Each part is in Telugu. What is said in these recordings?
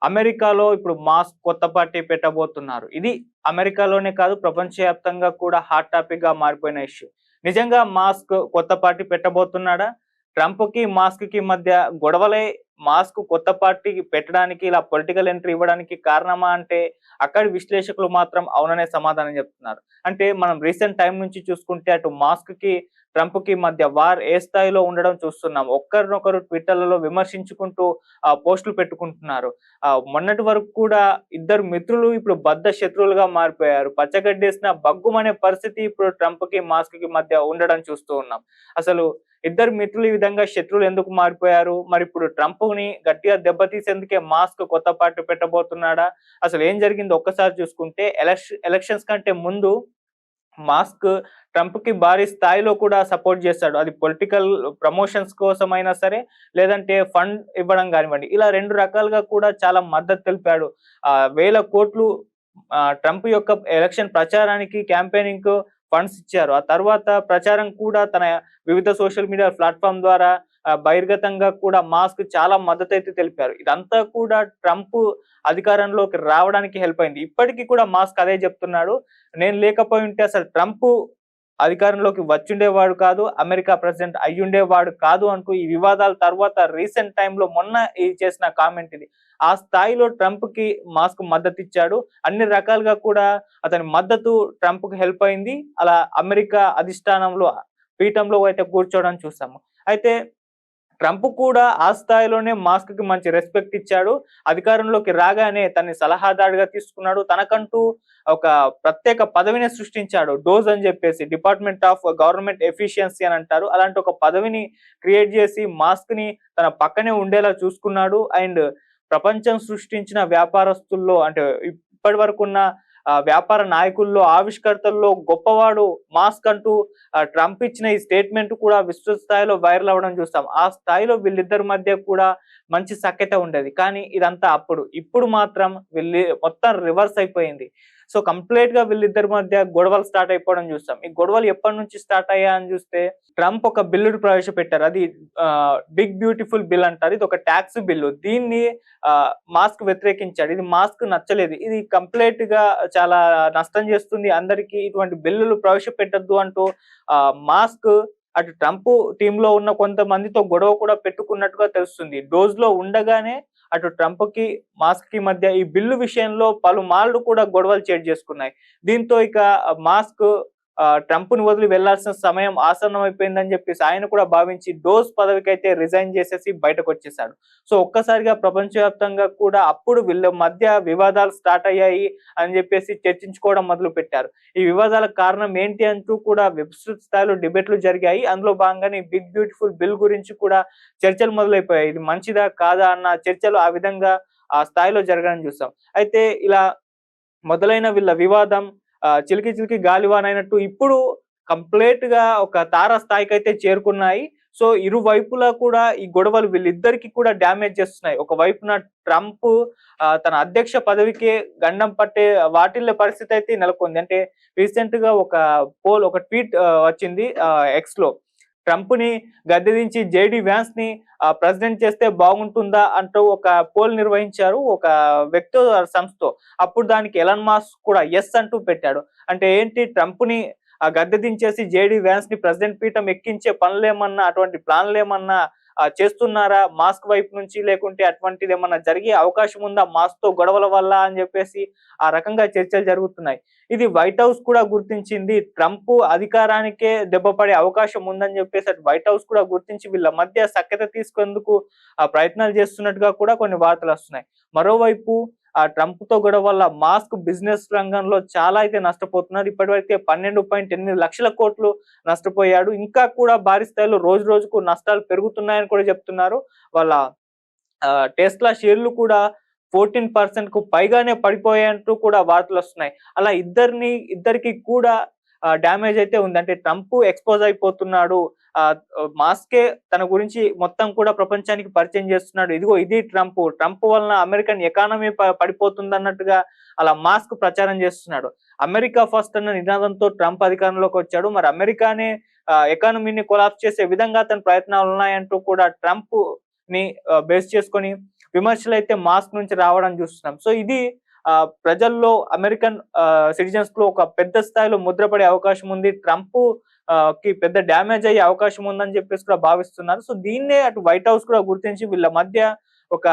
అమెరికాలో ఇప్పుడు మాస్క్ కొత్త పార్టీ పెట్టబోతున్నారు. ఇది అమెరికాలోనే కాదు ప్రపంచవ్యాప్తంగా కూడా హాట్ టాపిక్‌గా మారిపోయిన ఇష్యూ. నిజంగా మాస్క్ కొత్త పార్టీ పెట్టబోతున్నాడా? ట్రంప్‌కి, మాస్క్‌కి మధ్య గొడవలే మాస్క్ కొత్త పార్టీకి పెట్టడానికి ఇలా పొలిటికల్ ఎంట్రీ ఇవ్వడానికి కారణమా అంటే అక్కడి విశ్లేషకులు మాత్రం అవుననే సమాధానం చెప్తున్నారు. అంటే మనం రీసెంట్ టైమ్ నుంచి చూసుకుంటే అటు మాస్క్‌కి, ట్రంప్‌కి మధ్య వార్ ఏ స్థాయిలో ఉండడం చూస్తున్నాం. ఒకరినొకరు ట్విట్టర్‌లలో విమర్శించుకుంటూ పోస్టులు పెట్టుకుంటున్నారు. మొన్నటి వరకు కూడా ఇద్దరు మిత్రులు ఇప్పుడు బద్ధ శత్రువులుగా మారిపోయారు. పచ్చగడ్డేసిన బగ్గుమనే పరిస్థితి ఇప్పుడు ట్రంప్‌కి, మాస్క్‌కి మధ్య ఉండడం చూస్తూ ఉన్నాం. అసలు ఇద్దరు మిత్రులు ఈ విధంగా శత్రువులు ఎందుకు మారిపోయారు? మరిప్పుడు ట్రంప్‌ని గట్టిగా దెబ్బతీసేందుకే మాస్క్ కొత్త పార్టీ పెట్టబోతున్నాడా? అసలు ఏం జరిగిందో ఒక్కసారి చూసుకుంటే ఎలక్షన్స్ కంటే ముందు మాస్క్ ట్రంప్‌కి భారీ స్థాయిలో కూడా సపోర్ట్ చేశాడు. అది పొలిటికల్ ప్రమోషన్స్ కోసమైనా సరే, లేదంటే ఫండ్ ఇవ్వడం గానివ్వండి. ఇలా 2 రకాలుగా కూడా చాలా మద్దతు తెలిపాడు. వేల కోట్లు ట్రంప్ యొక్క ఎలక్షన్ ప్రచారానికి, క్యాంపెయినింగ్‌కు ఫండ్స్ ఇచ్చారు. ఆ తర్వాత ప్రచారం కూడా తన వివిధ సోషల్ మీడియా ప్లాట్‌ఫార్మ్ ద్వారా బహిర్గతంగా కూడా మాస్క్ చాలా మద్దతైతే తెలిపారు. ఇదంతా కూడా ట్రంప్ అధికారంలోకి రావడానికి హెల్ప్ అయింది. ఇప్పటికి కూడా మాస్క్ అదే చెప్తున్నాడు. నేను లేకపోయుంటే అసలు ట్రంప్ అధికారంలోకి వచ్చుండేవాడు కాదు. అమెరికా ప్రెసిడెంట్ అయ్యుండేవాడు కాదు అంటూ ఈ వివాదాల తర్వాత రీసెంట్ టైమ్‌లో మొన్న చేసిన కామెంట్ ఇది. ఆ స్థాయిలో ట్రంప్‌కి మాస్క్ మద్దతిచ్చాడు. అన్ని రకాలుగా కూడా అతని మద్దతు ట్రంప్‌కి హెల్ప్ అయింది. అలా అమెరికా అధిష్టానంలో పీఠంలో అయితే కూర్చోవడం చూసాము. అయితే ట్రంప్ కూడా ఆ స్థాయిలోనే మాస్క్‌కి మంచి రెస్పెక్ట్ ఇచ్చాడు. అధికారంలోకి రాగానే తనని సలహాదారుగా తీసుకున్నాడు. తనకంటూ ఒక ప్రత్యేక పదవిని సృష్టించాడు. డోజ్ అని జెప్పేసి డిపార్ట్‌మెంట్ ఆఫ్ గవర్నమెంట్ ఎఫిషియన్సీ అని అంటారు. అలాంటి ఒక పదవిని క్రియేట్ జేసి మాస్క్‌ని తన పక్కనే ఉండేలా చూసుకున్నాడు. అండ్ ప్రపంచం సృష్టించిన వ్యాపారస్తుల్లో అంటే ఇప్పటి వరకున్న వ్యాపార నాయకుల్లో, ఆవిష్కర్తల్లో గొప్పవాడు మాస్క్ అంటూ ట్రంప్ ఇచ్చిన ఈ స్టేట్మెంట్ కూడా విస్తృత స్థాయిలో వైరల్ అవ్వడం చూస్తాం. ఆ స్థాయిలో వీళ్ళిద్దరి మధ్య కూడా మంచి సఖ్యత ఉండేది. కానీ ఇదంతా అప్పుడు. ఇప్పుడు మాత్రం మొత్తం రివర్స్ అయిపోయింది. సో, కంప్లీట్‌గా వీళ్ళిద్దరి మధ్య గొడవలు స్టార్ట్ అయిపోవడం చూస్తాం. ఈ గొడవలు ఎప్పటినుంచి స్టార్ట్ అయ్యాయని చూస్తే ట్రంప్ ఒక బిల్లును ప్రవేశపెట్టారు. అది బిగ్ బ్యూటిఫుల్ బిల్ అంటారు. ఇది ఒక టాక్స్ బిల్లు. దీన్ని మాస్క్ వ్యతిరేకించాడు. ఇది మాస్క్ నచ్చలేదు. ఇది కంప్లీట్‌గా చాలా నష్టం చేస్తుంది అందరికీ. ఇటువంటి బిల్లులు ప్రవేశపెట్టొద్దు అంటూ మాస్క్ అటు ట్రంప్ టీమ్‌లో ఉన్న కొంతమందితో గొడవ కూడా పెట్టుకున్నట్టుగా తెలుస్తుంది. డోజ్‌లో ఉండగానే అటు ట్రంప్‌కి, మాస్క్‌కి మధ్య ఈ బిల్లు విషయంలో పలుమార్లు కూడా గొడవలు చోటు చేసుకున్నాయి. దీంతో ఇక మాస్క్ ట్రంప్‌ని వదిలి వెళ్లాల్సిన సమయం ఆసన్నమైపోయిందని చెప్పేసి ఆయన కూడా భావించి డోస్ పదవికైతే రిజైన్ చేసేసి బయటకొచ్చేసాడు. సో, ఒక్కసారిగా ప్రపంచవ్యాప్తంగా కూడా అప్పుడు వీళ్ళ మధ్య వివాదాలు స్టార్ట్ అయ్యాయి అని చెప్పేసి చర్చించుకోవడం మొదలుపెట్టారు. ఈ వివాదాలకు కారణం ఏంటి అంటూ కూడా విస్తృత స్థాయిలో డిబేట్లు జరిగాయి. అందులో భాగంగానే బిగ్ బ్యూటిఫుల్ బిల్ గురించి కూడా చర్చలు మొదలైపోయాయి. ఇది మంచిదా? కాదా? అన్న చర్చలు ఆ విధంగా ఆ స్థాయిలో జరగడం చూసాం. అయితే ఇలా మొదలైన వీళ్ళ వివాదం చిలికి చిలికి గాలివానైనట్టు ఇప్పుడు కంప్లీట్‌గా ఒక తారాస్థాయికైతే చేరుకున్నాయి. సో, ఇరువైపులా కూడా ఈ గొడవలు వీళ్ళిద్దరికీ కూడా డ్యామేజ్ చేస్తున్నాయి. ఒక వైపున ట్రంప్ తన అధ్యక్ష పదవికే గండం పట్టే వాటిల్లే పరిస్థితయితే నెలకొంది. అంటే రీసెంట్‌గా ఒక ట్వీట్ వచ్చింది ఎక్స్‌లో. ట్రంప్‌ని గద్దెదించి జేడీ వాన్స్‌ని ప్రెసిడెంట్ చేస్తే బాగుంటుందా అంటూ ఒక పోల్ నిర్వహించారు. ఒక వ్యక్తో సంస్థతో. అప్పుడు దానికి ఎలన్ మాస్క్ కూడా యెస్ అంటూ పెట్టాడు. అంటే ఏంటి ట్రంప్‌ని గద్దె దించేసి జేడీ వాన్స్‌ని ప్రెసిడెంట్ పీఠం ఎక్కించే పనులేమన్నా అటువంటి ప్లాన్‌లేమన్నా చేస్తున్నారా మాస్క్ వైపు నుంచి? లేకుంటే అటువంటిదేమన్నా జరిగే అవకాశం ఉందా మాస్క్‌తో గొడవల వల్ల అని జెప్పేసి ఆ రకంగా చర్చలు జరుగుతున్నాయి. ఇది వైట్ హౌస్ కూడా గుర్తించింది. ట్రంప్ అధికారానికే దెబ్బ పడే అవకాశం ఉందని జెప్పేసి అటు వైట్ హౌస్ కూడా గుర్తించి వీళ్ళ మధ్య సఖ్యత తీసుకునేందుకు ప్రయత్నాలు చేస్తున్నట్టుగా కూడా కొన్ని వార్తలొస్తున్నాయి. మరోవైపు ట్రంప్‌తో గొడవ వల్ల మాస్క్ బిజినెస్ రంగంలో చాలా అయితే నష్టపోతున్నారు. ఇప్పటివరకే 12.8 లక్షల కోట్లు నష్టపోయాడు. ఇంకా కూడా భారీ స్థాయిలో రోజు రోజుకు నష్టాలు పెరుగుతున్నాయని కూడా చెప్తున్నారు. వాళ్ళ టెస్లా షేర్లు కూడా 14% పైగానే పడిపోయాయంటూ కూడా వార్తలొస్తున్నాయి. అలా ఇద్దరికి కూడా డ్యామేజ్ అయితే ఉంది. అంటే ట్రంప్ ఎక్స్‌పోజ్ అయిపోతున్నాడు. మాస్కే తన గురించి మొత్తం కూడా ప్రపంచానికి పరిచయం చేస్తున్నాడు. ఇదిగో ఇది ట్రంప్. ట్రంప్ వలన అమెరికన్ ఎకానమీ పడిపోతుందన్నట్టుగా అలా మాస్క్ ప్రచారం చేస్తున్నాడు. అమెరికా ఫస్ట్ అన్న నినాదంతో ట్రంప్ అధికారంలోకొచ్చాడు. మరి అమెరికానే ఎకానమీని కొలాప్స్ చేసే విధంగా అతని ప్రయత్నాలున్నాయంటూ కూడా ట్రంప్ ని బేస్ చేసుకొని విమర్శలు అయితే మాస్క్ నుంచి రావడం చూస్తున్నాం. సో ఇది ప్రజల్లో అమెరికన్ సిటిజన్స్ లో ఒక పెద్ద స్థాయిలో ముద్రపడే అవకాశం ఉంది. ట్రంప్ కి పెద్ద డ్యామేజ్ అయ్యే అవకాశం ఉందని చెప్పేసి కూడా భావిస్తున్నారు. సో దీన్నే అటు వైట్ హౌస్ కూడా గుర్తించి వీళ్ళ మధ్య ఒక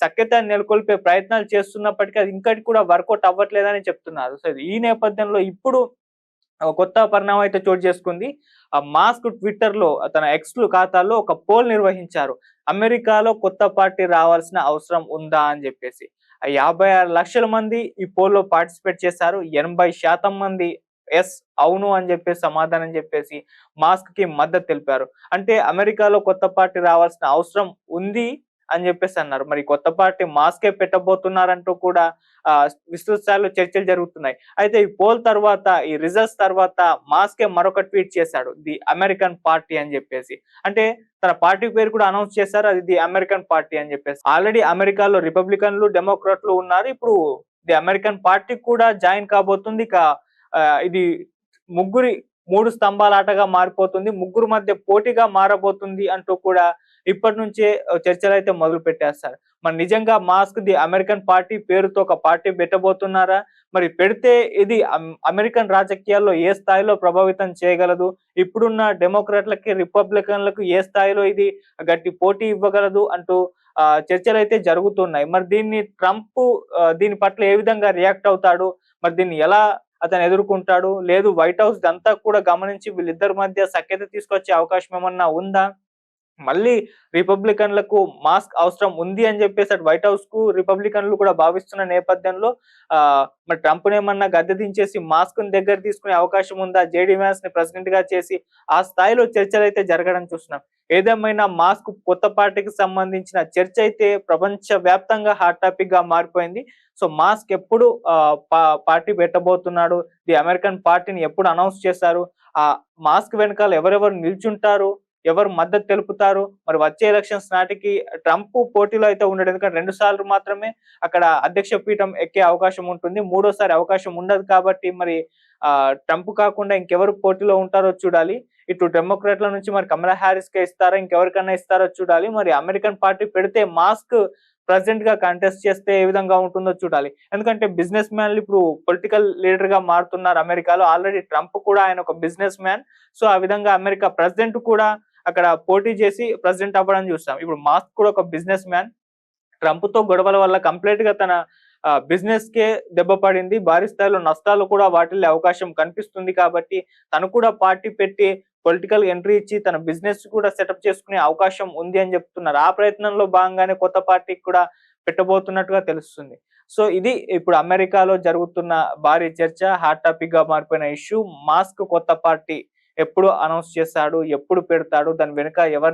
సఖ్యతను నెలకొల్పే ప్రయత్నాలు చేస్తున్నప్పటికీ అది ఇంకటి కూడా వర్కౌట్ అవ్వట్లేదని చెప్తున్నారు. సో ఈ నేపథ్యంలో ఇప్పుడు కొత్త పరిణామం అయితే చోటు చేసుకుంది. మాస్క్ ట్విట్టర్ లో తన ఎక్స్ ఖాతాలో ఒక పోల్ నిర్వహించారు. అమెరికాలో కొత్త పార్టీ రావాల్సిన అవసరం ఉందా అని చెప్పేసి. 56 లక్షల మంది ఈ పోల్లో పార్టిసిపేట్ చేశారు. 80% మంది ఎస్ అవును అని చెప్పేసి సమాధానం చెప్పేసి మాస్క్ కి మద్దతు తెలిపారు. అంటే అమెరికాలో కొత్త పార్టీ రావాల్సిన అవసరం ఉంది అని చెప్పేసి అన్నారు. మరి కొత్త పార్టీ మాస్కే పెట్టబోతున్నారంటూ కూడా విస్తృత స్థాయిలో చర్చలు జరుగుతున్నాయి. అయితే ఈ పోల్ తర్వాత, ఈ రిజల్ట్స్ తర్వాత మాస్కే మరొక ట్వీట్ చేశాడు, ది అమెరికన్ పార్టీ అని చెప్పేసి. అంటే తన పార్టీ పేరు కూడా అనౌన్స్ చేశారు, అది ది అమెరికన్ పార్టీ అని చెప్పేసి. ఆల్రెడీ అమెరికాలో రిపబ్లికన్లు, డెమోక్రాట్లు ఉన్నారు. ఇప్పుడు ది అమెరికన్ పార్టీ కూడా జాయిన్ కాబోతుంది. ఇక ఇది ముగ్గురి 3 స్తంభాల ఆటగా మారిపోతుంది, ముగ్గురు మధ్య పోటీగా మారబోతుంది అంటూ కూడా ఇప్పటి నుంచే చర్చలు అయితే మొదలు పెట్టేస్తారు. మరి నిజంగా మాస్క్ ది అమెరికన్ పార్టీ పేరుతో ఒక పార్టీ పెట్టబోతున్నారా? మరి పెడితే ఇది అమెరికన్ రాజకీయాల్లో ఏ స్థాయిలో ప్రభావితం చేయగలదు? ఇప్పుడున్న డెమోక్రాట్లకి, రిపబ్లికన్లకు ఏ స్థాయిలో ఇది గట్టి పోటీ ఇవ్వగలదు అంటూ చర్చలు అయితే జరుగుతున్నాయి. మరి దీన్ని ట్రంప్ దీని పట్ల ఏ విధంగా రియాక్ట్ అవుతాడు? మరి దీన్ని ఎలా అతను ఎదుర్కొంటాడు? లేదు వైట్ హౌస్ ఇదంతా కూడా గమనించి వీళ్ళిద్దరి మధ్య సఖ్యత తీసుకొచ్చే అవకాశం ఏమన్నా ఉందా? మళ్ళీ రిపబ్లికన్లకు మాస్క్ అవసరం ఉంది అని చెప్పేసి అటు వైట్ హౌస్ కు రిపబ్లికన్లు కూడా భావిస్తున్న నేపథ్యంలో మరి ట్రంప్ ఏమన్నా గద్దె దించేసి మాస్క్ ని దగ్గర తీసుకునే అవకాశం ఉందా? జేడీ వ్యాన్స్ ని ప్రెసిడెంట్ గా చేసి ఆ స్థాయిలో చర్చలు అయితే జరగడం చూస్తున్నాం. ఏదేమైనా మాస్క్ కొత్త పార్టీకి సంబంధించిన చర్చ అయితే ప్రపంచ వ్యాప్తంగా హాట్ టాపిక్ గా మారిపోయింది. సో మాస్క్ ఎప్పుడు పార్టీ పెట్టబోతున్నాడు, ది అమెరికన్ పార్టీని ఎప్పుడు అనౌన్స్ చేశారు, ఆ మాస్క్ వెనకాల ఎవరెవరు నిల్చుంటారు, ఎవరు మద్దతు తెలుపుతారు, మరి వచ్చే ఎలక్షన్స్ నాటికి ట్రంప్ పోటీలో అయితే ఉండడు. ఎందుకంటే 2 సార్లు మాత్రమే అక్కడ అధ్యక్ష పీఠం ఎక్కే అవకాశం ఉంటుంది, మూడోసారి అవకాశం ఉండదు. కాబట్టి మరి ట్రంప్ కాకుండా ఇంకెవరు పోటీలో ఉంటారో చూడాలి. ఇటు డెమోక్రాట్ల నుంచి మరి కమలా హ్యారిస్ కే ఇస్తారా, ఇంకెవరికన్నా ఇస్తారో చూడాలి. మరి అమెరికన్ పార్టీ పెడితే మాస్క్ ప్రెసిడెంట్ గా కంటెస్ట్ చేస్తే ఏ విధంగా ఉంటుందో చూడాలి. ఎందుకంటే బిజినెస్ మ్యాన్లు ఇప్పుడు పొలిటికల్ లీడర్ గా మారుతున్నారు అమెరికాలో. ఆల్రెడీ ట్రంప్ కూడా ఆయన ఒక బిజినెస్ మ్యాన్. సో ఆ విధంగా అమెరికా ప్రెసిడెంట్ కూడా అక్కడ పోటీ చేసి ప్రెసిడెంట్ అవ్వడం చూస్తాం. ఇప్పుడు మాస్క్ కూడా ఒక బిజినెస్ మ్యాన్. ట్రంప్ తో గొడవల వల్ల కంప్లీట్ గా తన బిజినెస్ కే దెబ్బ పడింది. భారీ స్థాయిలో నష్టాలు కూడా వాటిల్లే అవకాశం కనిపిస్తుంది. కాబట్టి తను కూడా పార్టీ పెట్టి పొలిటికల్ ఎంట్రీ ఇచ్చి తన బిజినెస్ కూడా సెటప్ చేసుకునే అవకాశం ఉంది అని చెప్తున్నారు. ఆ ప్రయత్నంలో భాగంగానే కొత్త పార్టీకి కూడా పెట్టబోతున్నట్టుగా తెలుస్తుంది. సో ఇది ఇప్పుడు అమెరికాలో జరుగుతున్న భారీ చర్చ, హాట్ టాపిక్ గా మారిపోయిన ఇష్యూ. మాస్క్ కొత్త పార్టీ ఎప్పుడు అనౌన్స్ చేస్తాడు, ఎప్పుడు పెడతాడు, దాని వెనుక ఎవరు